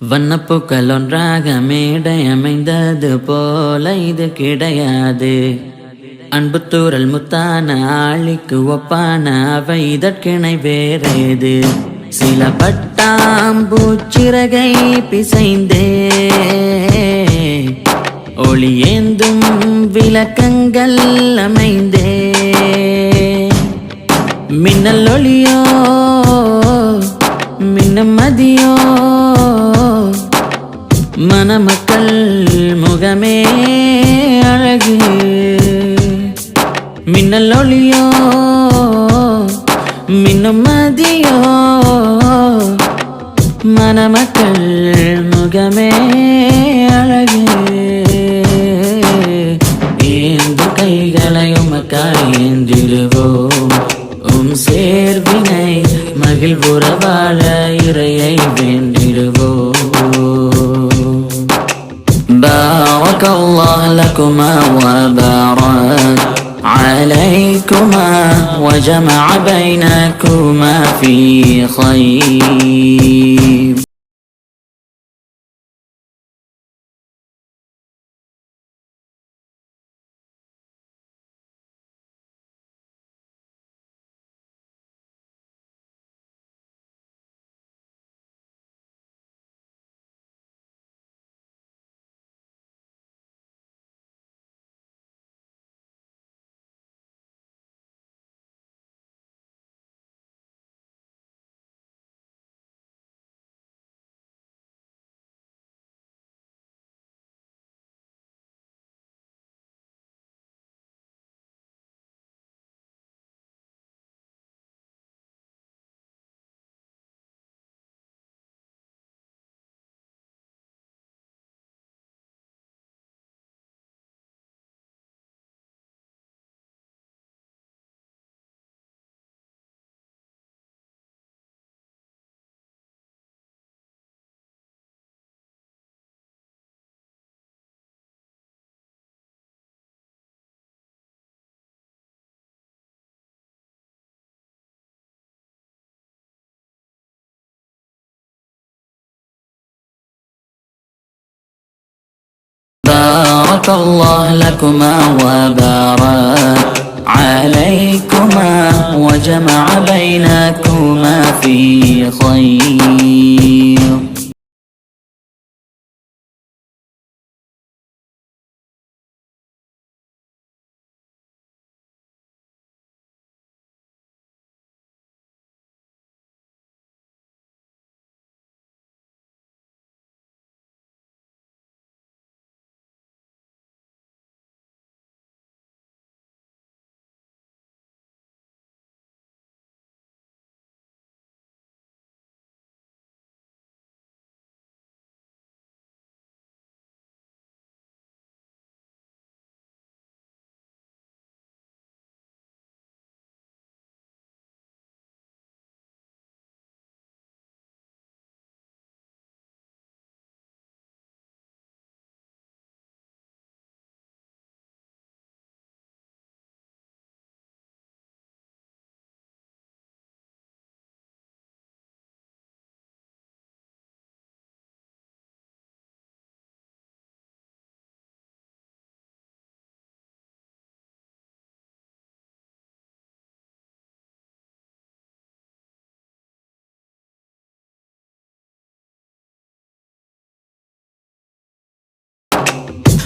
வண்ணப்பூக்கள் ஒன்றாக மேடை அமைந்தது போல இது கிடையாது. அன்புத்தூரல் முத்தான ஆளிக்கு ஒப்பான அவை இதற்கிணை வேறேது. சில பட்டாம்பூச்சிறகை பிசைந்தே ஒளி ஏந்தும் விளக்கங்கள் அமைந்தே மின்னல் ஒளியோ மின்னும் மதியோ மணமக்கள் முகமே அழகு. மின்னல் ஒளியோ மின்னும் மதியோ மணமக்கள் முகமே அழகு. ஏந்து கைகளை உமக்காய் ஏந்திடுவோம். சேர்வினை மகிழ்வுற வாழ இறையை வேண்டிடுவோம். بارك الله لكما وبارك عليكما وجمع بينكما في خير. بارك الله لكما وبارك عليكما وجمع بينكما في خير.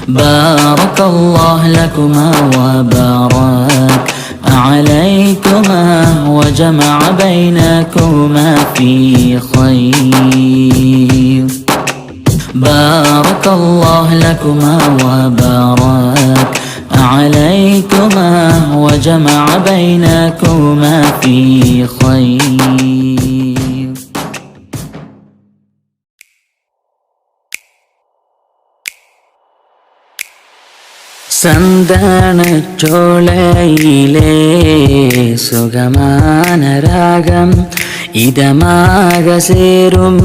بارك الله لكما وبارك عليكما وجمع بينكما في خير. بارك الله لكما وبارك عليكما وجمع بينكما في خير. சந்தனச்சோலையிலே சுகமான ராகம் இதமாக சேரும்.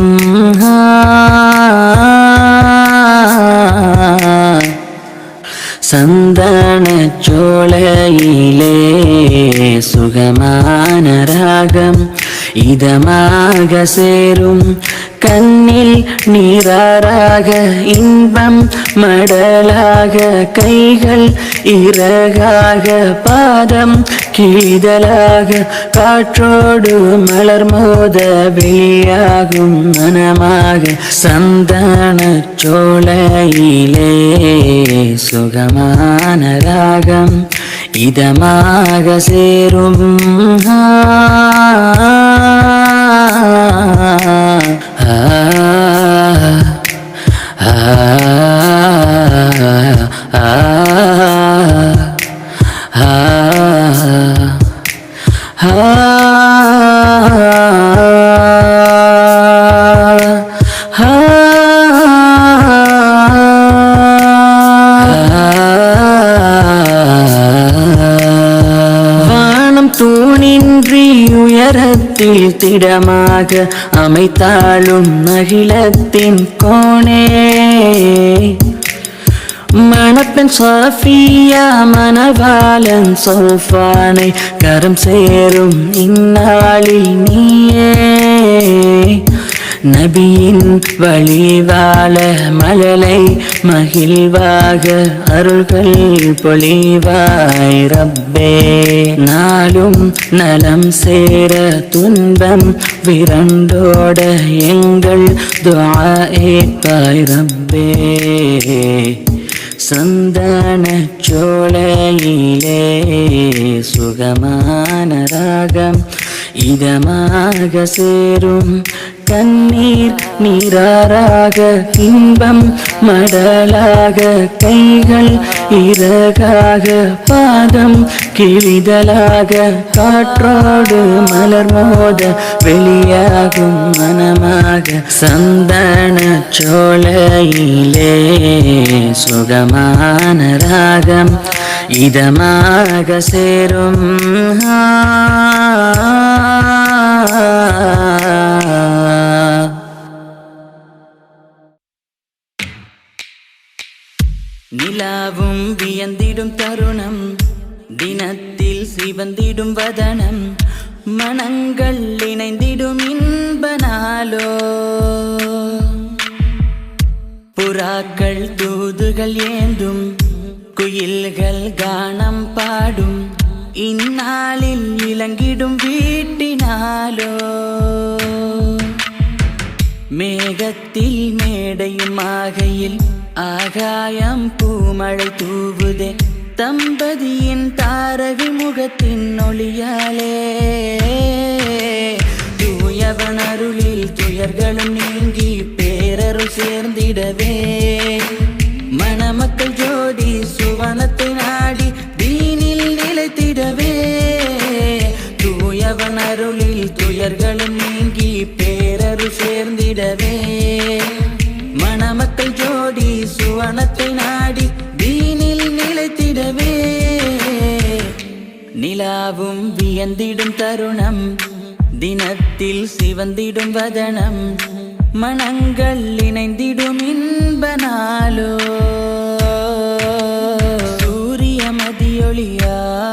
சந்தனச்சோலையிலே சுகமான ராகம் இதமாக சேரும். கண்ணில் நீராறாக இன்பம் மடலாக கைகள் இறகாக பாதம் கிழிதலாக காற்றோடு மலர் மோத வெளியாகும் மனமாக சந்தன சோலையிலே சுகமான ராகம் இதமாக சேரும் தூணின்றி உயரத்தில் திடமாக அமைத்தாளும் அகிலத்தின் கோணே மணப்பெண் சாஃபியா மணவாளன் சோஃபானை கரம் சேரும் இந்நாளில் நீயே நபியின் வழிவாழ மழலை மகிழ்வாக அருள்கள் பொழிவாய் ரப்பே நாளும் நலம் சேர துன்பம் விரண்டோட எங்கள் துஆ ஏற்பாய் ரப்பே சந்தன சோலையிலே சுகமான ராகம் இதமாக சேரும் கண்ணீர் நீராறாக இன்பம் மடலாக கைகள் இறகாக பாதம் கிழிதலாக காற்றோடு மலர் மோத வெளியாகும் மனமாக சந்தன சோலையிலே சுகமான ராகம் இதமாக சேரும் நிலாவும் வியந்திடும் தருணம் தினத்தில் சிவந்திடும் வதனம் மனங்கள் இணைந்திடும் இன்ப நாளோ புறாக்கள் தூதுகள் ஏந்தும் குயில்கள் கானம் பாடும் இந்நாளில் இலங்கிடும் வீட்டினாலோ மேகத்தில் மேடையும் ஆகையில் ஆகாயம் பூமழை தூவுதே தம்பதியின் தாரகி முகத்தின் ஒளியாலே தூயவன் அருளில் துயர்களும் நீங்கி பேரருள் சேர்ந்திடவே மணமக்கள் ஜோடி சுவனத்தை நாடி தீனில் நிலைத்திடவே தூயவன் அருளில் துயர்களும் நீங்கி பேரருள் சேர்ந்திடவே மணமக்கள் ஜோடி சுவனத்தை நாடி தீனில் நிலைத்திடவே நிலாவும் வியந்திடும் தருணம் தினத்தில் சிவந்திடும் வதனம் மனங்கள் இணைந்திடும் இன்ப நாளோ சூரிய மதியொளியாயும்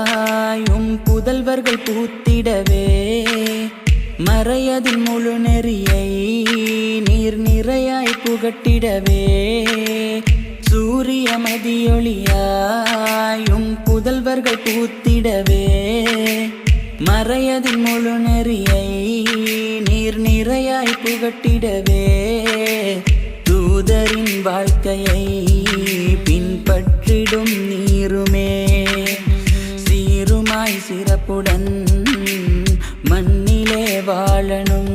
புதல்வர்கள் பூத்திடவே மறையதின் முழு நெறியை நீர் நிறையாய் புகட்டிடவே சூரிய மதியொளியாயும் புதல்வர்கள் பூத்திடவே மறையதின் முழு நெறியை நீர் நிறையாய் புகட்டிடவே தூதரின் வாழ்க்கையை பின்பற்றிடும் நீருமே சீருமாய் சிறப்புடன் மண்ணிலே வாழணும்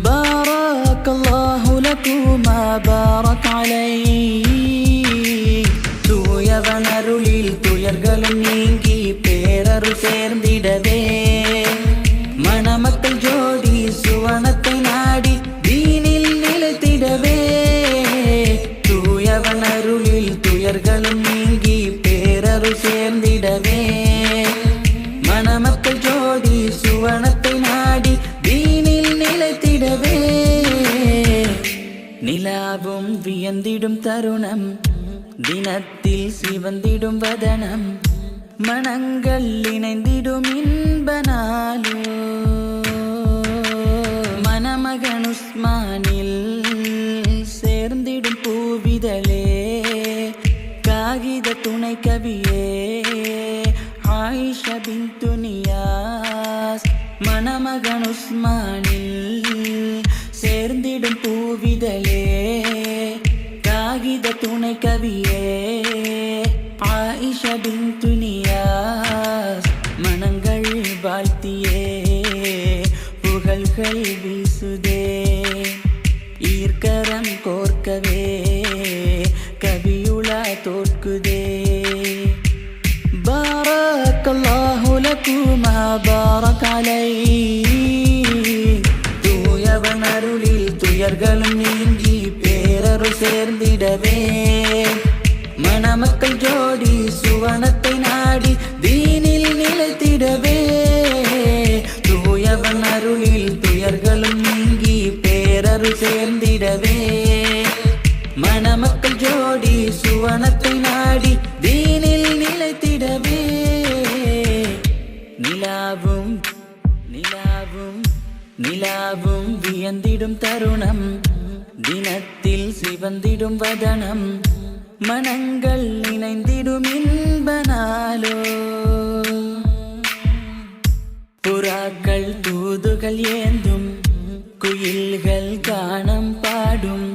பாரக்கல்லாஹு லகுமா பாரக் அலைக் தூயவன் அருளில் துயர்களும் நீங்கி பேரருள் சேர்ந்திடவே மணமக்கள் ஜோடி சுவனத்தை நாடி தீனில் நிலைத்திடவே தூயவன் அருளில் துயர்களும் நீங்கி பேரருள் சேர்ந்திடவே மணமக்கள் ஜோடி சுவனத்தை நாடி தீனில் நிலைத்திடவே நிலாவும் வியந்திடும் தருணம் தினத்தில் சிவந்திடும் வதனம் மனங்கள் இணைந்திடும் இன்ப நாளோ மணமகன் உஸ்மானில் சேர்ந்திடும் பூவிதழே காகித துணை கவியே ஆயிஷா பின்து நியாஸ் மணமகன் உஸ்மானில் சேர்ந்திடும் பூவிதழே காகித துணை கவியே ஆயிஷா பின்து நியாஸ் மனங்கள் வாழ்த்தியே புகழ்கள் வீசுதே ஈர்க்கரம் கோர்க்கவே கவியுலா தோற்குதே பாரக்கல்லாஹு லகுமா பாரக் அலைக் தூயவன் அருளில் துயர்களும் நீங்கி பேரருள் சேர்ந்திடவே மணமக்கள் ஜோடி சுவனத்தை நாடி தீனில் நிலைத்திடவே தூயவன் அருளில் துயர்களும் நீங்கி பேரருள் சேர்ந்திடவே மணமக்கள் ஜோடி சுவனத்தை நாடி தீனில் நிலைத்திடவே நிலாவும் நிலாவும் நிலாவும் வியந்திடும் தருணம் தினத்தில் சிவந்திடும் வதனம் மனங்கள் இணைந்திடும் இன்ப நாளோ புறாக்கள் தூதுகள் ஏந்தும் குயில்கள் கானம் பாடும்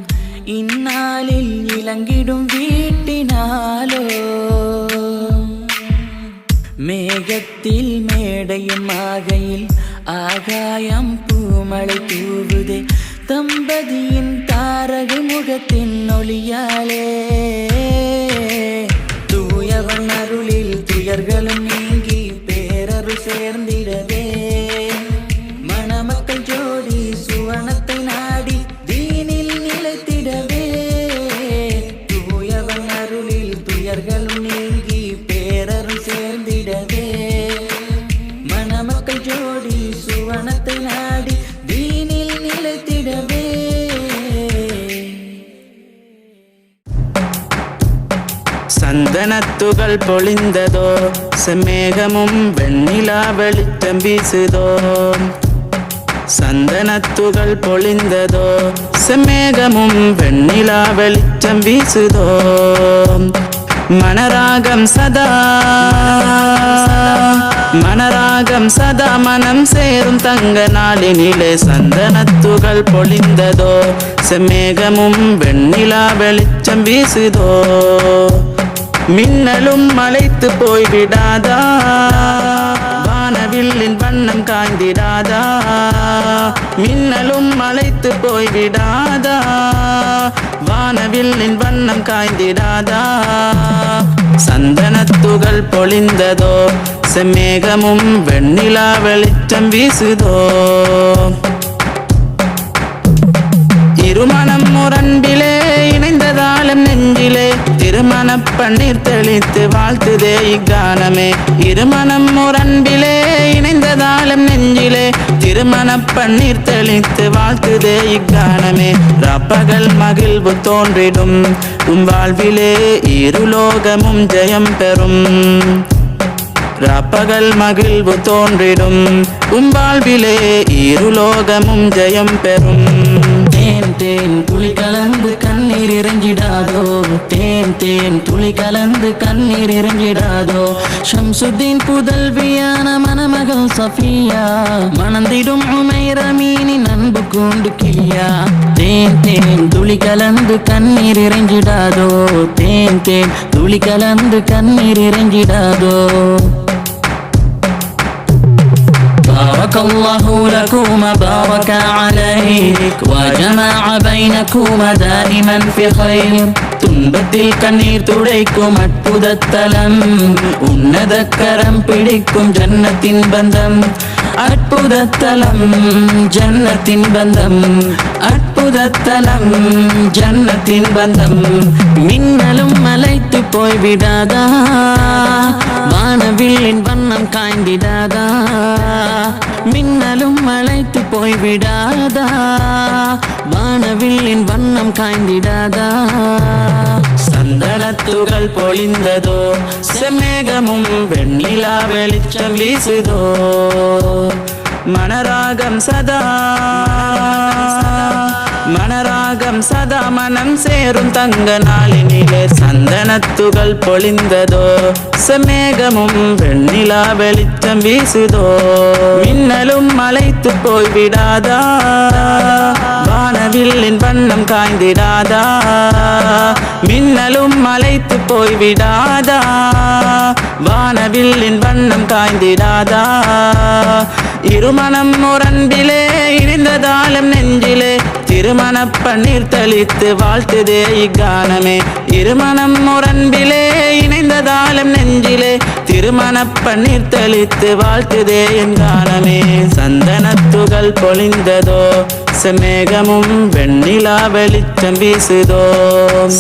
இந்நாளில் இலங்கிடும் வீட்டினாலோ மேகத்தில் மேடையும் ஆகையில் ஆகாயம் பூமழை தூவுதே தம்பதியின் தாரகை முகத்தின் ஒளியாலே தூயவன் அருளில் துயர்களும் நீங்கி பேரருள் சேர்ந்திடவே மணமக்கள் ஜோடி சுவனத்தை நாடி தீனில் நிலைத்திடவே தூயவன் அருளில் துயர்களும் நீங்கி பேரருள் சேர்ந்திடவே மணமக்கள் ஜோடி சுவனத்தை நாடி தீனில் நிலைத்திடவே சந்தனத்துகள் பொழிந்ததோ செம்மேகமும் வெண்ணிலா வெளிச்சம் வீசுதோ சந்தனத்துகள் பொழிந்ததோ செம்மேகமும் வெண்ணிலா வெளிச்சம் வீசுதோ மனராகம் சதா மனம் சேரும் தங்க நாளினிலே சந்தனத்துகள் பொழிந்ததோ செம்மேகமும் வெண்ணிலா வெளிச்சம் வீசுதோ மின்னலும் மலைத்து போய்விடாதா வானவில்லின் வண்ணம் காய்ந்திடாதா மின்னலும் மலைத்து போய்விடாதா வானவில்லின் வண்ணம் காய்ந்திடாதா சந்தனத்துகள் பொழிந்ததோ செம்மேகமும் வெண்ணிலா வெளிச்சம் வீசுதோ இருமணம் முரண்பிலே இணைந்ததாலும் நெஞ்சிலே திருமணப் பன்னீர் தெளித்து வாழ்த்துதே இக்கானமே இருமணம் முரண்பிலே இணைந்ததாலும் நெஞ்சிலே திருமணப் பன்னீர் தெளித்து வாழ்த்துதே இக்கானமே ரப்பகல் மகிழ்வு தோன்றிடும் வாழ்விலே இருலோகமும் ஜெயம் பெறும் ரப்பகல் மகிழ்வு தோன்றிடும் வாழ்விலே இருலோகமும் ஜெயம் பெறும் தேன் தேன் துளி கலந்து கண்ணீர் இறங்கிடாதோ தேன் தேன் துளி கலந்து கண்ணீர் இறங்கிடாதோ ஷம்சுத்தீன் புதல்வியான மணமகள் சஃபியா மணந்திடும் உமைரமீனின் அன்பு கூண்டு கிளியா தேன் தேன் துளி கலந்து கண்ணீர் இறங்கிடாதோ தேன் தேன் துளி கலந்து கண்ணீர் இறங்கிடாதோ بارك الله لكما بارك عليك وجمع بينكما دائما في خير துன்பத்தில் கண்ணீர் துடைக்கும் அற்புதத்தலம் உன்னதக்கரம் பிடிக்கும் ஜன்னத்தின் பந்தம் அற்புதத்தலம் ஜன்னத்தின் பந்தம் அற்புதத்தலம் ஜன்னத்தின் பந்தம் மின்னலும் மலைத்து போய்விடாதா வானவில்லின் வண்ணம் காய்ந்திடாதா மின்னலும் மலைத்து போய்விடாதா வானவில்லின் வண்ணம் காய்ந்திடாதா சந்தனத்துகள் பொழிந்ததோ செம்மேகமும் வெண்ணிலா வெளிச்சம் வீசுதோ மனராகம் சதா மனம் சேரும் தங்க நாளினிலே சந்தனத்துகள் பொழிந்ததோ செம்மேகமும் வெண்ணிலா வெளிச்சம் வீசுதோ மின்னலும் மலைத்து போய்விடாதா வானவில்லின் வண்ணம் காய்ந்திடாதா மின்னலும் மலைத்து போய்விடாதா வானவில்லின் வண்ணம் காய்ந்திடாதா இருமனம் முரண்பிலே இணைந்ததாலும் நெஞ்சிலே திருமண பன்னீர் தெளித்து வாழ்த்துதே இக்கானமே இருமனம் முரண்பிலே இணைந்ததாலும் நெஞ்சிலே திருமண பன்னீர் தெளித்து வாழ்த்துதே என் கானமே சந்தனத்துகள் பொழிந்ததோ செம்மேகமும் வெண்ணிலா வெளிச்சம் வீசுதோ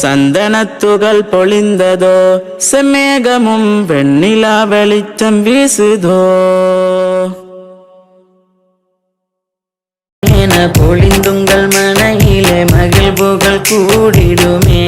சந்தனத்துகள் பொழிந்ததோ செம்மேகமும் வெண்ணிலா வெளிச்சம் வீசுதோ என பொழிந்துங்கள் மனையிலே மகிழ்வுகள் கூடிடுமே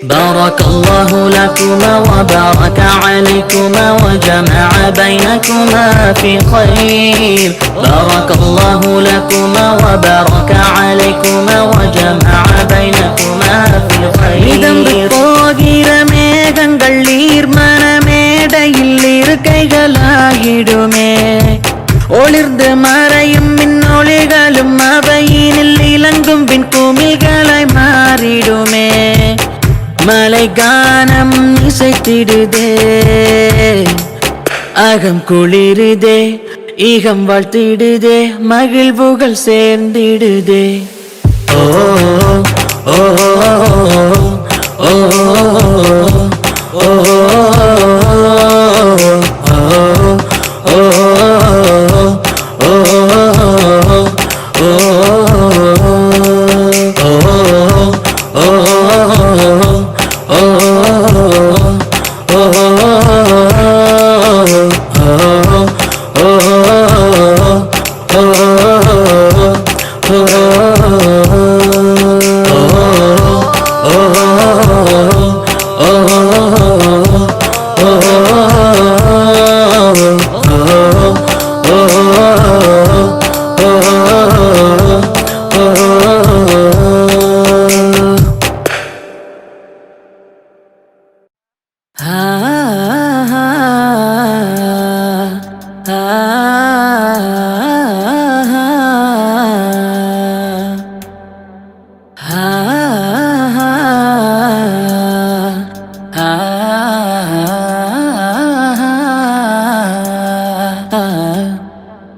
بارك الله لكما وبارك عليكما وجمع بينكما في خير بارك الله لكما وبارك عليكما وجمع بينكما في خير மிதந்து போகிற மேகங்கள் நீர் மனமேடையில் இருக்கைகளாகிடுமே ஒளிர்ந்து மறையும் மின்னொளிகளும் அவையினில் இலங்கும் பின் குமிழ்களாய் மாறிடுமே மலை கானம் இசைத்திடுதே அகம் குளிருதே ஈகம் வாழ்த்திடுதே மகிழ்வுகள் சேர்ந்திடுதே ஓ ஓ ஓ ஓ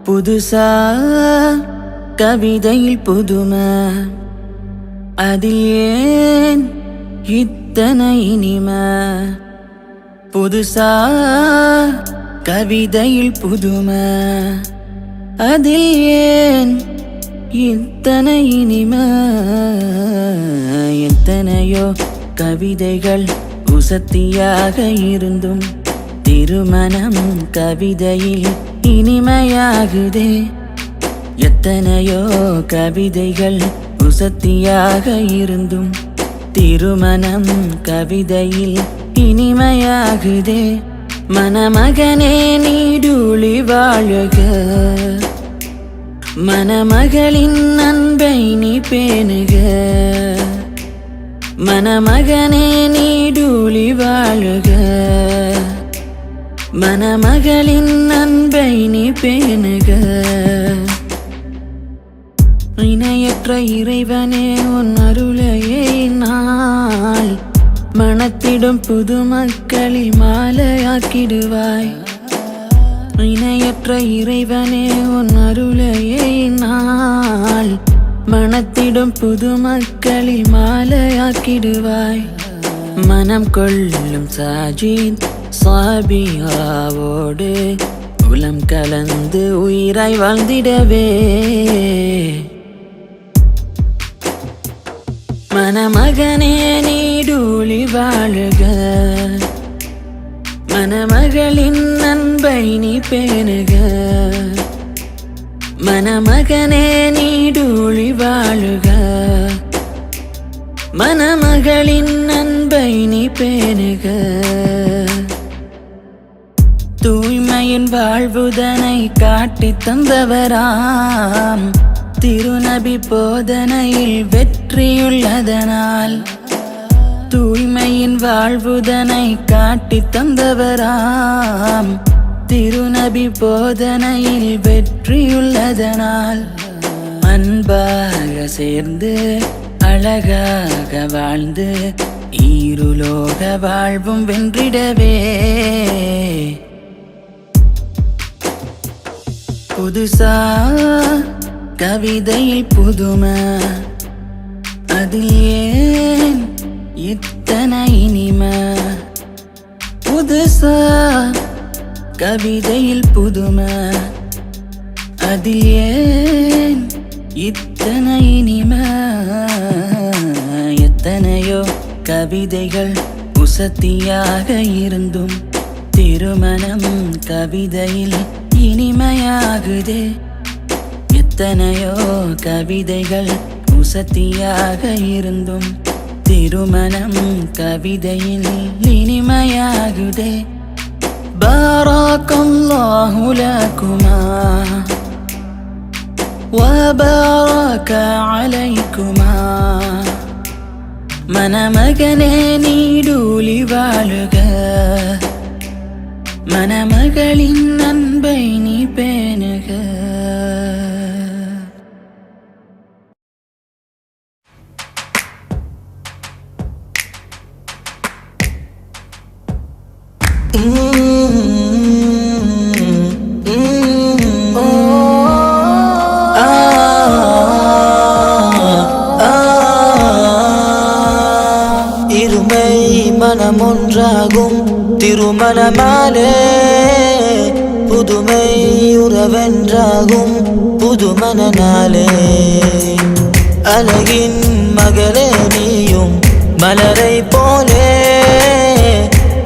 புதுசா கவிதையில் புதுமை அதில் ஏன் இத்தனை இனிமை புதுசா கவிதையில் புதுமை அதில் ஏன் இத்தனை இனிமை எத்தனையோ கவிதைகள் உசத்தியாக இருந்தும் திருமணம் கவிதையில் இனிமையாகுதே எத்தனையோ கவிதைகள் உசத்தியாக இருந்தும் திருமணம் கவிதையில் இனிமையாகுதே மணமகனே நீடூழி வாழுக மணமகளின் அன்பை நீ பேணுக மணமகனே நீடூழி வாழுக மணமகளின் அன்பை நீ பேணுக இணையற்ற இறைவனே உன் அருளையே நாள் மணத்திடும் புது மக்களில் மாலையாக்கிடுவாய் இணையற்ற இறைவனே உன் அருளையே நாள் மணத்திடும் புது மக்களில் மாலையாக்கிடுவாய் மனம் கொள்ளும் சாஜித் சாபியாவோடு உளம் கலந்து உயிராய் வாழ்ந்திடவே மணமகனே நீடூழி வாழுக மணமகளின் அன்பை நீ பேணுக மணமகனே நீடூழி வாழுக மணமகளின் அன்பை நீ பேணுக தூய்மையில் தூய்மையின் வாழ்வுதனை காட்டித் தந்தவராம் திருநபி போதனையில் வெற்றியுள்ளதனால். தூய்மையின் வாழ்வுதனை காட்டித் தந்தவராம் திருநபி போதனையில் வெற்றியுள்ளதனால். அன்பாக சேர்ந்து அழகாக வாழ்ந்து ஈருலோக வாழ்வும் வென்றிடவே புதுசா கவிதையில் புதுமை, அதில் ஏன் இத்தனை இனிமை? புதுசா கவிதையில் புதுமை, அதில் ஏன் இத்தனை இனிமை? எத்தனையோ கவிதைகள் உசத்தியாக இருந்தும் திருமணம் கவிதையில் இனிமையாகுதே. எத்தனையோ கவிதைகள் உசத்தியாக இருந்தும் திருமணம் கவிதையில் இனிமையாகுதே. பாரக்கல்லாஹு லகுமா வபாரக அலைக்குமா. மணமகனே நீடூழி வாழுக, மணமகளின் அன்பை நீ பேணுக. இருமை மனமொன்றாகும் திருமணமாலே, புதுமை உறவென்றாகும் புதுமணனாலே. அழகின் மகளே நீயும் மலரை போலே,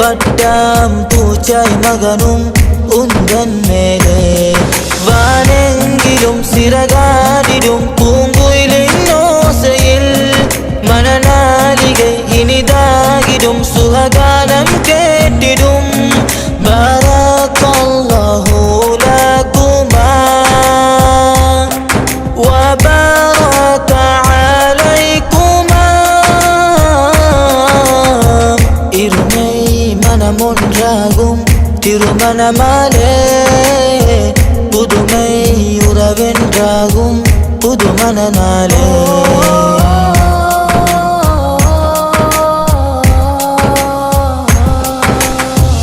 பட்டாம் பூச்சாய் மகனும் உந்தன் மேலே. வானெங்கிலும் சிறகாடிடும் பூங்குயிலின் ஓசையில் மனநாளிகை இனிதாகிடும் சுககானம் கேட்டிடும். பாரக்கல்லாஹு லகுமா வபாரக அலைக்குமா. இருமை மனமொன்றாகும் திருமணமாலே, புதுமை உறவென்றாகும் புதுமணனாலே.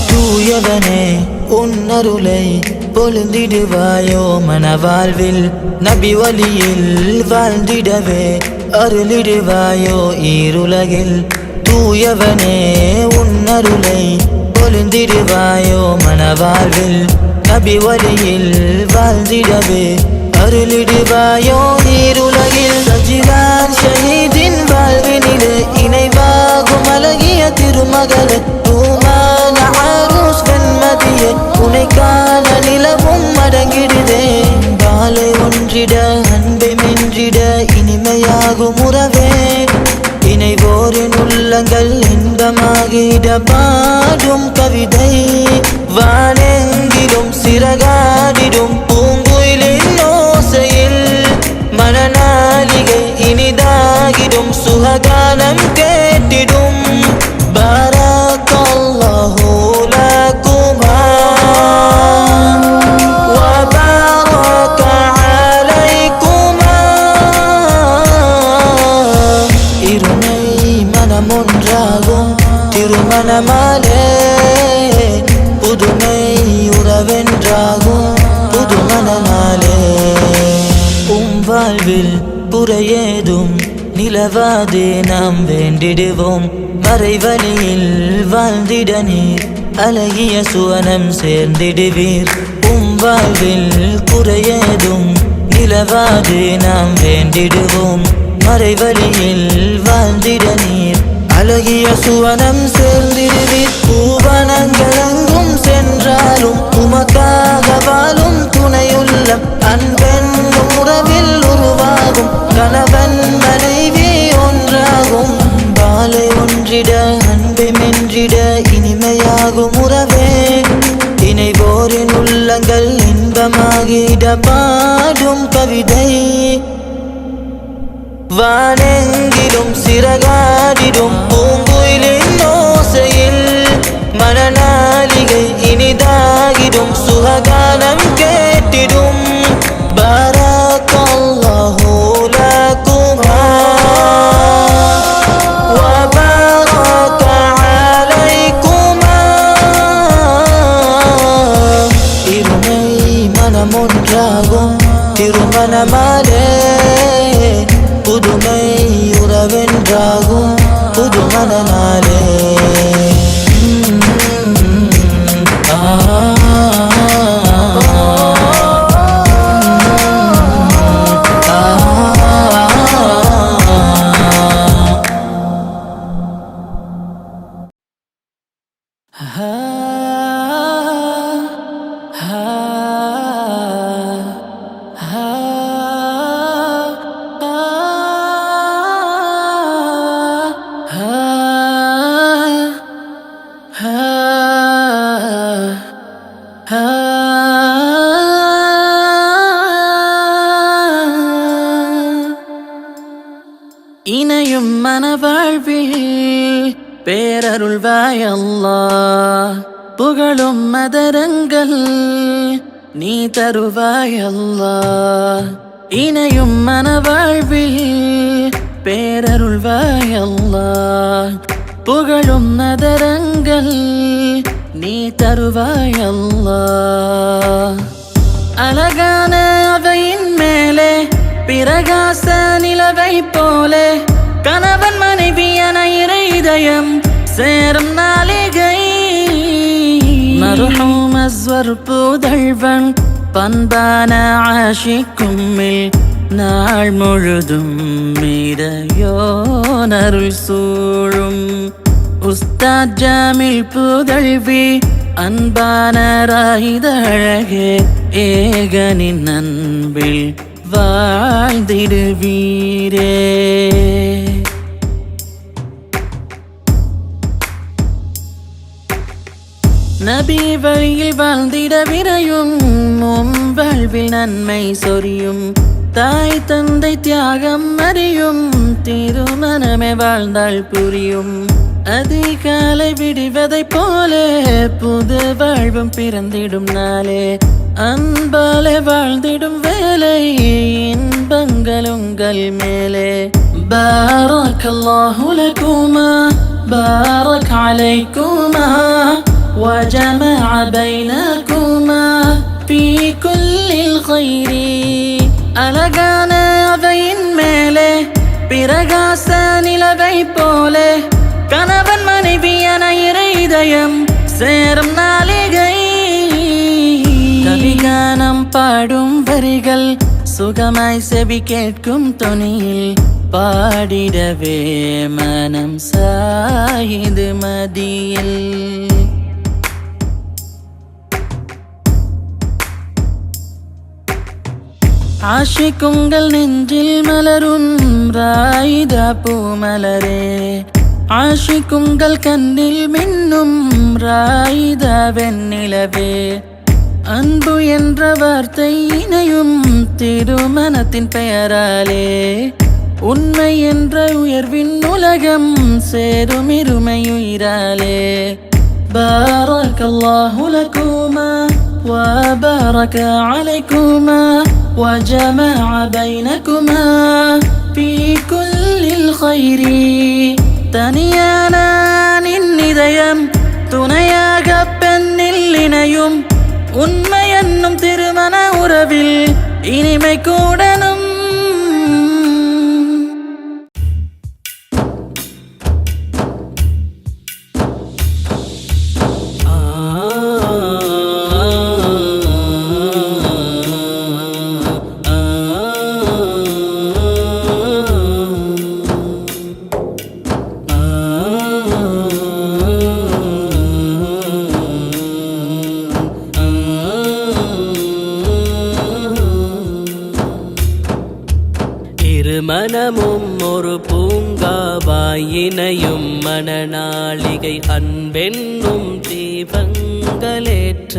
தூயவனே உன்னருளை பொழுந்திடுவாயோ மனவாழ்வில், நபி வழியில் வாழ்ந்திடவே அருளிடுவாயோ ஈருலகில். தூயவனே உன்னருளை பொழுந்திடுவாயோ மனவாழ்வில், நபி வழியில் வாழ்ந்திடவே அருளிடுவாயோ ஈருலகில். சஜிதான் ஷஹீதின் வாழ்வினிலே இணைவாகும் அழகிய திருமகளே, தூமான ஆரூஸ் வெண்மதியே, உனை காண நிலவும் அடங்கிடுதே. பாலை ஒன்றிட அன்பை மென்றிட இனிமையாகும் உறவே, இணைவோரின் உள்ளங்கள் இன்பமாகிட பாடும் கவிதை. வானெங்கிலும் சிறகாடிடும் பூங்குயிலின் ஓசையில் மனநாளிகை இனிதாகிடும் சுககானம் கேட்டிடும். பாரக்கல்லாஹு லகுமா வபாரக அலைக்குமா. இருமை மனமொன்றாகும் திருமணமாலே, புதுமை உறவென்றாகும் புதுமணனாலே. வாழ்வில் புறையேதும் நிலவாதே நாம் வேண்டிடுவோம், மறைவழியில் வாழ்ந்திட நீர் அழகிய சுவனம் சேர்ந்திடுவீர். வாழ்வில் குறையேதும் நிலவாதே நாம் வேண்டிடுவோம், மறைவழியில் வாழ்ந்திட நீர் அழகிய சுவனம் சேர்ந்திடுவீர். பூவனங்களெங்கும் சென்றாலும் உமக்காக வாழும் துணையுள்ளம், அன்பென்னும் உறவில் உருவாகும் கணவன் மனைவி ஒன்றாகும். பாலை ஒன்றிட அன்பை மென்றிட இனிமையாகும் உறவே, இணைவோரின் உள்ள பாடும் கவிதை வானெங்கிலும் சிறகாடிடும் பூங்குயிலின் ஓசையில் மனநாளிகை இனிதாகிடும் சுககானம் கேட்டிடும் பரக்கல்லாஹு லகுமா வபரக அலைக்குமா இருமை மனமொன்றாகும் திருமணமாலே புதுமை உறவென்றாகும் புது மனநாளே இணையும் மனவாழ்வில் பேரருள்வாய் அல்லாஹ் புகழும் மதரங்கள் நீ தருவாய் அல்லாஹ் இணையும் மனவாழ்வில் பேரருள்வாய் அல்லாஹ் புகழும் மதரங்கள் நீ தருவாய் அல்லாஹ் அழகான அவையின் மேலே பிரகாச நிலவை போலே கணவன் மனைவியன இறை இதயம் சேரும் நாளிகை மர்ஹூம் அஸ்வர் புதல்வன் பண்பான ஆஷிக்கும்மில் நாள் முழுதும் மீறையோனருள் சூழும் உஸ்தாத் ஜாமில் புதல்வி அன்பான ராயிதழகே ஏகனின் அன்பில் வாழ்ந்திடுவீரே நபி வழியில் வாழ்ந்திட விரையும் வாழ்வில் நன்மை சொரியும் தாய் தந்தை தியாகம் அறியும் திருமணமே வாழ்ந்தால் புரியும் அதிகாலை விடிவதைப் போலே புது வாழ்வும் பிறந்திடும் நாளே அன்பாலே வாழ்ந்திடும் வேலை இன்பங்கள் உங்கள் மேலே பாரக்கல்லாஹு லகுமா பாரக் அலைக்குமா وجمع بينكما في كل الخير அழகான அவையின் மேலே பிரகாச நிலவை போலே கணவன் மனைவியன இறை இதயம் சேரும் நாளிகை கவிகானம் பாடும் வரிகள் சுகமாய் செவி கேட்கும் தொனியில் பாடிடவே மனம் சாயுது மதியில் ஆஷிக்குங்கள் நெஞ்சில் மலரும் ராயிதா பூமலரே ஆஷிக்குங்கள் கண்ணில் மின்னும் ராயிதா வெண்ணிலவே அன்பு என்ற வார்த்தை இணையும் திருமணத்தின் பெயராலே உண்மை என்ற உயர்வின் உலகம் சேரும் இருமையுயிராலே பாரக்கல்லாஹு லகுமா وبارك عليكما وجمع بينكما في كل الخير தனியான நின்னிதயம் துணையாக பெண்ணில் இணையும் உண்மை என்னும் திருமண உறவில் இனிமை கூடனும் மனமும் ஒரு பூங்காவாய் இணையும் மனநாளிகை அன்பென்னும் தீபங்களேற்ற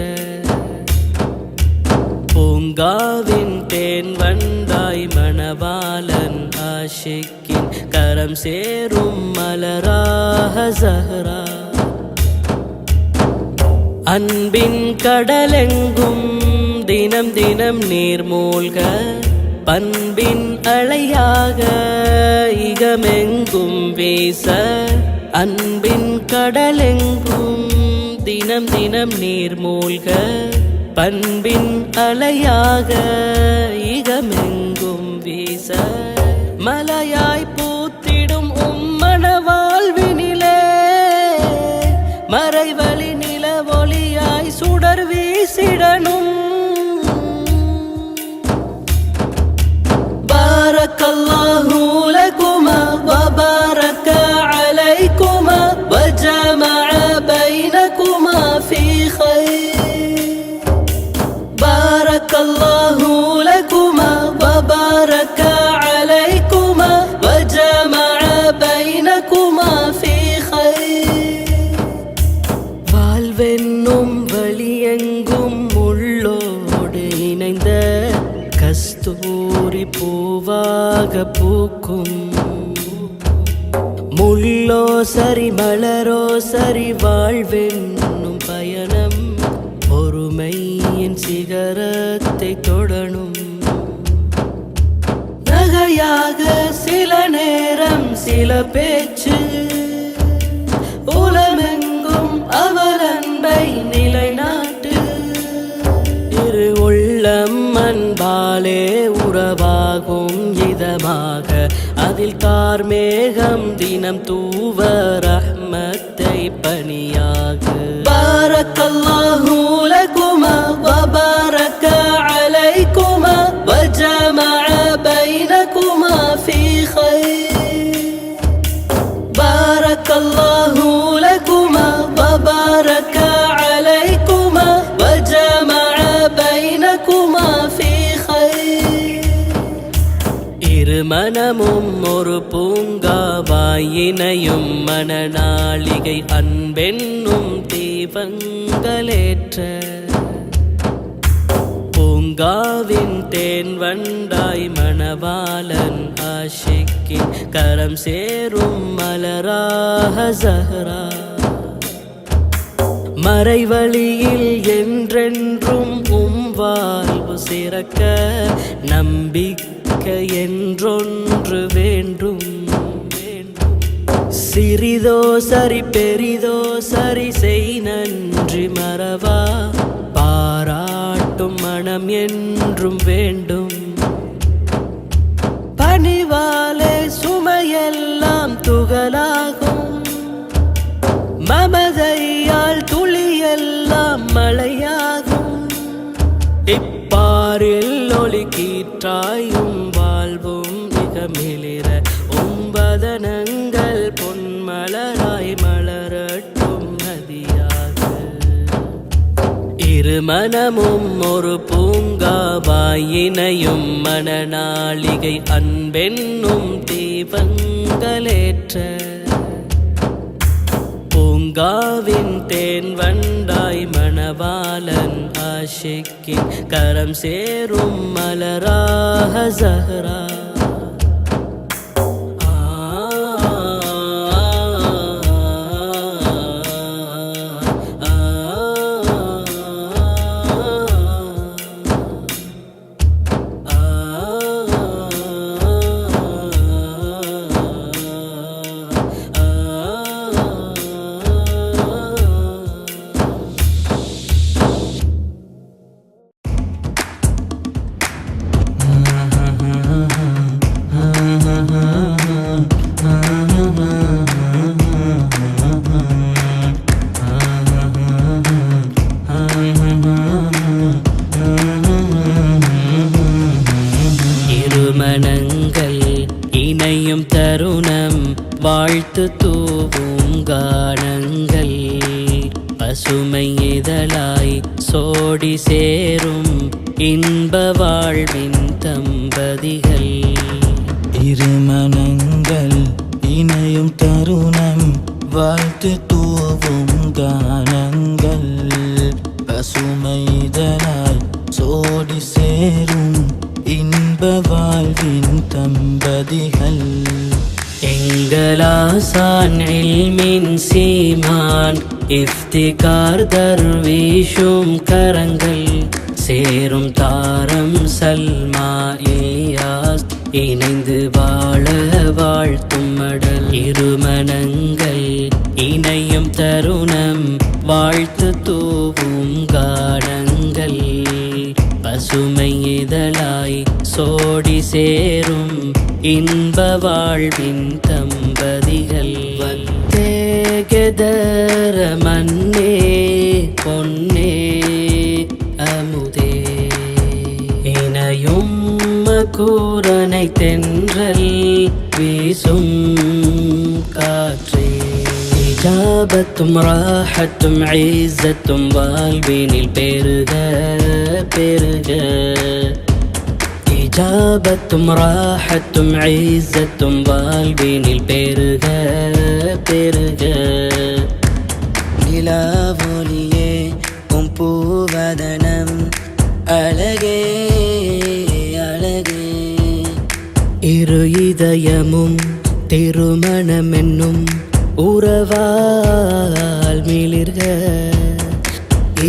பூங்காவின் தேன் வந்தாய் மணவாளன் ஆஷிக்கின் கரம் சேரும் மலராக ஜஹ்ரா. அன்பின் கடலெங்கும் தினம் தினம் நீர்மூழ்க பண்பின் அலையாக இகமெங்கும் வீச. அன்பின் கடலெங்கும் தினம் தினம் நீர்மூழ்க பண்பின் அலையாக இகமெங்கும் வீச. மலையாய் பூத்திடும் உம்மன வாழ்வினிலே மறைவழி நில ஒளியாய் சுடர் வீசிடணும். பாரக்கல்லாஹு லகுமா வபாரக அலைக்குமா வஜமஅ பைனகுமா ஃபீ கைர். பாரக்கல்லாஹு லகுமா வபாரக அலைக்குமா வஜமஅ பைனகுமா ஃபீ கைர். வாழ்வென்னும் வழியெங்கும் உள்ளோடு இணைந்த கஸ்தூரி பூவாக பூக்கும். முள்ளோ சரி மலரோ சரி வாழ்வென்னும் பயணம் பொறுமையின் சிகரத்தை தொடணும். நகையாக சில நேரம் சில பேச்சு உலமெங்கும் அவர் அன்பை நிலைநாட்டு. இரு உள்ளம் அன்பாலே உறவாகும் இதமாக அதில் கார்மேகம் தினம் தூவ ரஹ்மத்தை பணியாக. பாரக்கல்லாஹு லகுமா வபாரக அலைக்குமா வஜமஅ பைனகுமா ஃபீ கைர். பாரக்கல்லாஹு லகுமா வபாரக அலைக்குமா வஜமஅ பைனகுமா ஃபீ கைர். இருமனமும் ஒரு பூங்காவாயினையும் மனநாளிகை அன்பென்னும் தீபங்களேற்ற. பூங்காவின் தேன் வண்டாய் மணவாளன் ஆஷிக்கின் கரம் சேரும் மலராக ஜஹ்ரா. மறைவழியில் என்றென்றும் வாழ்வு சிறக்க நம்பிக்கை என்றொன்று வேண்டும். சிறிதோ சரி பெரிதோ சரி செய் நன்றி மறவா பாராட்டும் மனம் என்றும் வேண்டும். பணிவாலே சுமையெல்லாம் துகளாகும் மமதையால் துளியெல்லாம் மழையாகும். இப்பாரில் ஒளி கீற்றாயும் வாழ்வும் மிக மிளிர உம்பதனங்கள் பொன்மலராய் மலரட்டும் நதியாக. இருமனமும் ஒரு பூங்காவாயினையும் மனநாளிகை அன்பென்னும் தீபங்களேற்ற. பூங்காவின் தேன் வண்டாய் மணவாளன் ஆஷிக்கின் கரம் சேரும் மலராக ஜஹ்ரா. மனங்கள் இணையும் தருணம் வாழ்த்து தூவும் கானங்கள் பசுமை இதழாய் சோடி சேரும் இன்ப வாழ்வின் தம்பதிகள். இருமனங்கள் இணையும் தருணம் வாழ்த்து தூவும் கானங்கள் பசுமை இதழாய் சோடி சேரும் எங்களாசான் இல்மின் சீமான் இஃப்திகார் தர்வீஷும் கரங்கள் சேரும் தாரம் சல்மா இலியாஸ் இணைந்து வாழ வாழ்த்தும் மடல் இருமனங்கள் இணையும் தருணம் வாழ்த்து தூவும் கானங்கள் பசுமை இதழாய் சோடி சேரும் இன்ப வாழ்வின் தம்பதிகள் வத்தேகதர மன்னே பொன்னே அமுதே இணையும் கூரனை தென்றல் வீசும் காற்றே இஜாபத்தும் ராஹத்தும் ஐஸத்தும் வாழ்வினில் பெருக பெருக இஜாபத்தும் ராஹத்தும் ஐஸத்தும் வாழ்வினில் பெருக பெருக நிலாவொளியே உம் பூவதனம் அழகே அழகே இரு இதயமும் திருமணமென்னும் உறவால் மிளிர்க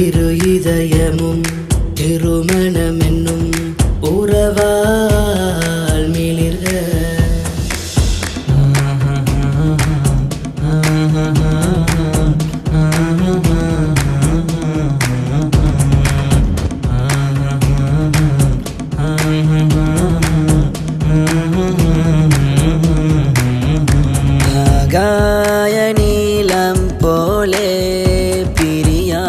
இரு இதயமும் திருமணமென்னும் உறவால் மிளிர்க நீலம் போலே பிரியாவரமாய்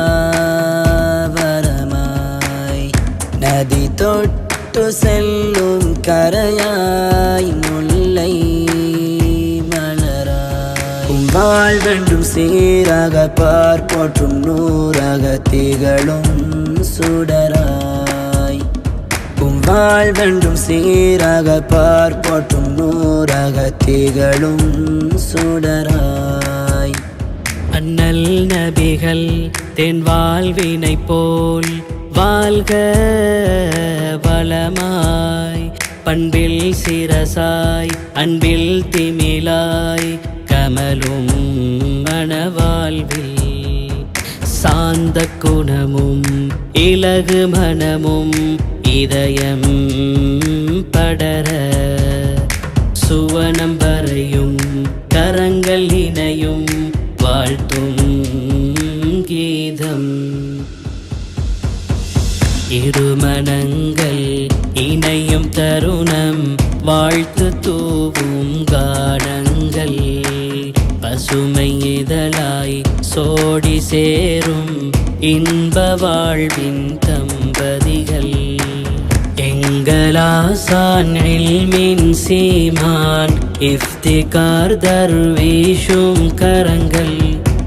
நதி தொட்டு செல்லும் கரையாய் முல்லை மலராய் வாழ்வென்றும் சீராக பார்ப்போற்றும் நூறாக திகழும் சுடராய் வாழ்வென்றும் சீராக பார்ப்போற்றும் நூறாக திகழும் சுடராய் அண்ணல் நபிகள் தென் வாழ்வினை போல் வாழ்க வளமாய் பண்பில் சிரசாய் அன்பில் திமிலாய் கமலும் மணவாழ்வில் சாந்த குணமும் இலகு மனமும் இதயம் படர சுவனம் வரையும் கரங்கள் இணையும் வாழ்த்தும் கீதம் இருமனங்கள் இணையும் தருணம் வாழ்த்து தூவும் கானங்கள் பசுமை இதழாய் சோடி சேரும் இன்ப வாழ்வின் தம்பதிகள் எங்களாசான் இல்மின் சீமான் இஃப்திகார் தர்வீஷும் கரங்கள்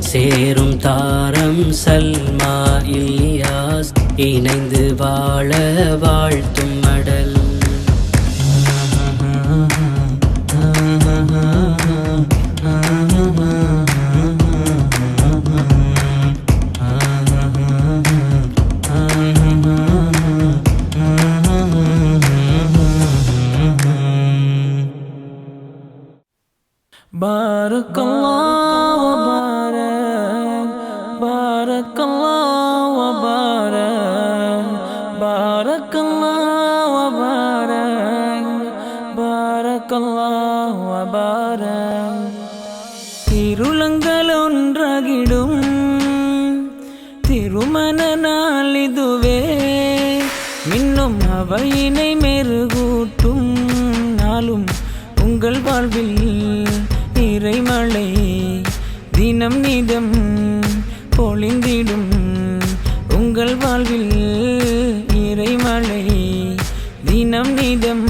சேரும் தாரம் சல்மா இலியாஸ் இணைந்து வாழ வாழ்த்தும் மடல் Barakallah wa barak, barakallah wa barak, barakallah wa barak, barakallah wa barak. திருளங்கள் ஒன்றாகிடும் திருமண நாளிதுவே மின்னும் அவையினை மெருகூட்டும் நாளும் உங்கள் வாழ்வில் இறைமழை தினம் நிதம் பொழிந்திடும் உங்கள் வாழ்வில் இறைமழை தினம் நிதம்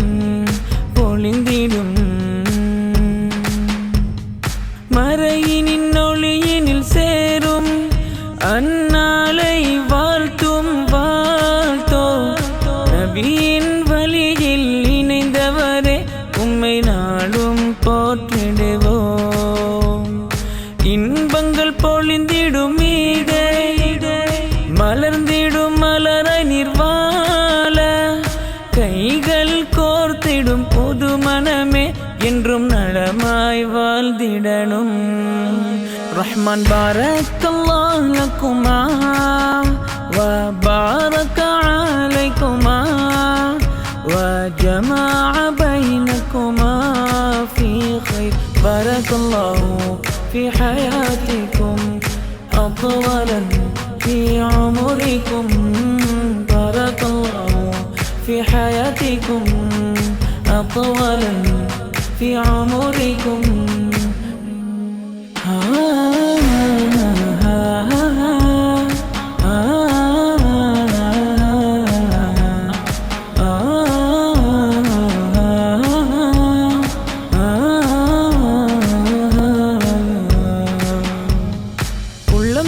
பொழிந்திடும் மறையினின் ஒளியினில் சேரும் அந்நாளை வாழ்த்தும் வாழ்த்தோ நபியின் வழியில் இணைந்தவரே உம்மை நாளும் போற்றிடுவோம் இன்பங்கள் பொழிந்திடும் மீதே மலர்ந்திடும் மலரை வாழ்ந்திடனும் ரஹ்மான் பாரக்கல்லாஹ் லக்குமா வ பாரக அலைக்குமா وجمع بينكما في خير بارك الله في حياتكم أطولا في عمركم بارك الله في حياتكم أطولا في عمركم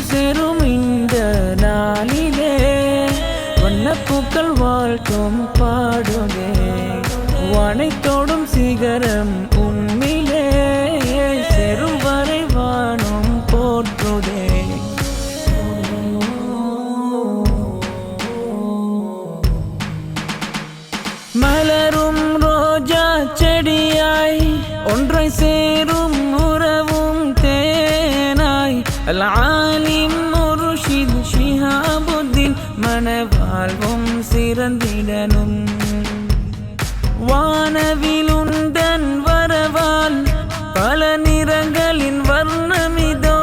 சேரும் இந்த நாளிலே வண்ணப்பூக்கள் வாழ்த்தும் பாடுதே வானைத்தோடும் சிகரம் உண்மையிலே சேரும் வரை வானும் போற்றுதே மலரும் ரோஜா செடியாய் ஒன்றை சேரும் உறவும் தேனாய் العالم مرشد شهاب الدين மனவாழ்வும் சிறந்திடனும் வானவிலுந்தன் வரவால் பல நிறங்களின் வர்ணமிதோ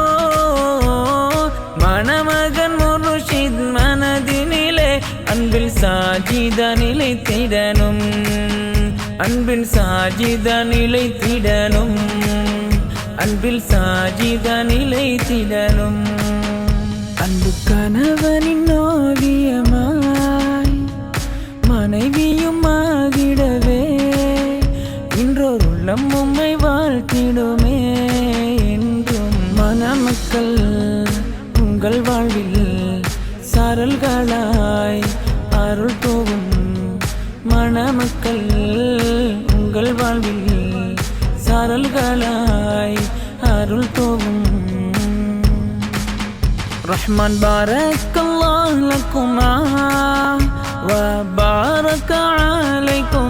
மணமகன் முர்ஷித் மனதினிலே அன்பில் சாஜித நிலைத்திடனும் அன்பில் சாஜித நிலைத்திடனும் அன்பில் சாஜித நிலைத்திடனும் அன்பு கணவனின் ஓவியமாய் மனைவியும் ஆகிடவே இன்றொரு உள்ளம் உம்மை வாழ்த்திடுமே என்றும் மணமக்கள் உங்கள் வாழ்வில் சாரல்களாய் அருள் தூவும் மணமக்கள் உங்கள் வாழ்வில் சாரல்களாய் அருள் தோவும் ரஹ்மான் பாரக்கல்லாஹ் லக்குமா வ பாரக அலைக்கும்